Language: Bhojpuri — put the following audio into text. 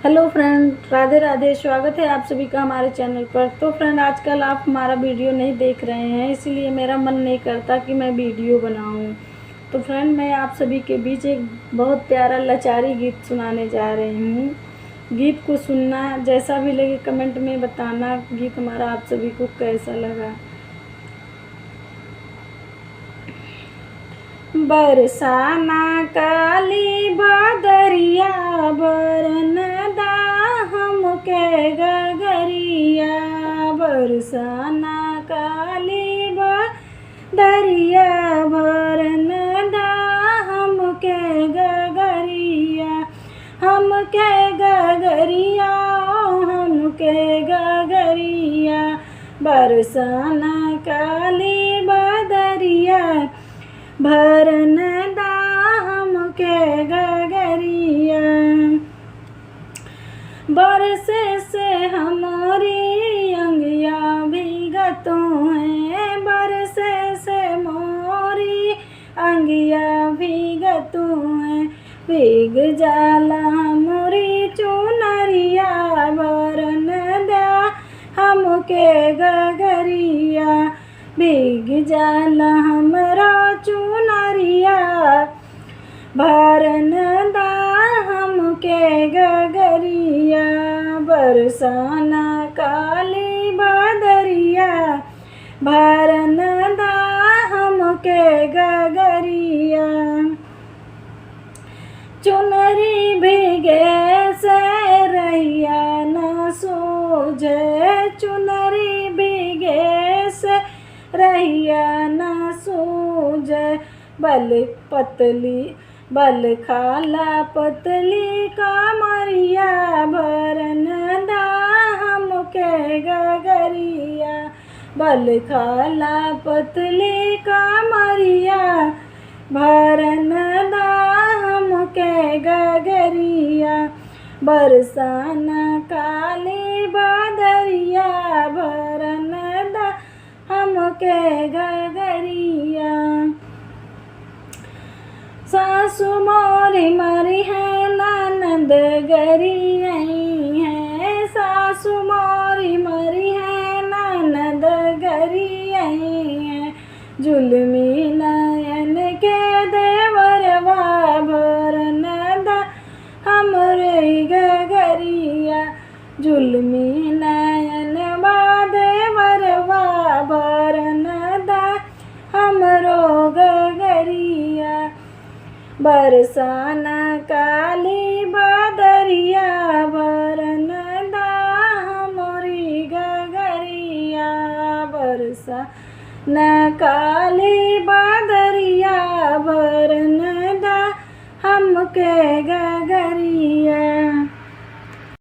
Hello friend, Radhe Radhe. स्वागत है आप सभी का हमारे चैनल पर। तो फ्रेंड, आजकल आप हमारा वीडियो नहीं देख रहे हैं, इसीलिए मेरा मन नहीं करता कि मैं वीडियो बनाऊं। तो फ्रेंड, मैं आप सभी के बीच एक बहुत प्यारा लाचारी गीत सुनाने जा रही हूं। गीत को सुनना, जैसा भी लगे कमेंट में बताना गीत हमारा आप सभी को कैसा लगा। बरसाना काली बादरिया बरनदा हमके गगरिया। बरसाना काली बादरिया बरनदा हमके गगरिया। हमके गगरिया हमके गगरिया। बरसाना काली बादरिया भरन दा हमके गगरिया। बरसे से हमारी अंगिया भीगतों हैं। बरसे से मोरी अंगिया भीगतों हैं। भीग जाला मोरी चुनरिया भरन दा हमके गगरिया। भीग जाला हमरा चुनरिया भरन दा हमके गगरिया। बरसाना काली बादरिया भरन दा हमके गगरिया। चुनरी भीगे से रैया न सूझे। चुनरी भीगे से रैया न सूझे। बल खाला पतली कमरिया भरन दा हमके गगरिया। बल खाला पतली कमरिया भरन दा हमके गगरिया। बरसाना काली बादरिया भरन दा हमके गगरिया। सासु मोरी मरी है ननद गरी आई है। सासु मोरी मरी है ननद गरी आई है। जुल्मी नयन के देवरवा भरन दा हमरे गगरिया। जुल्मी नयन बा देवरवा भरन दा हमरो गगरिया। बरसाना काली बादरिया भरन दा हमरी गगरिया। बरसाना काली बादरिया भरन दा हमके गगरिया।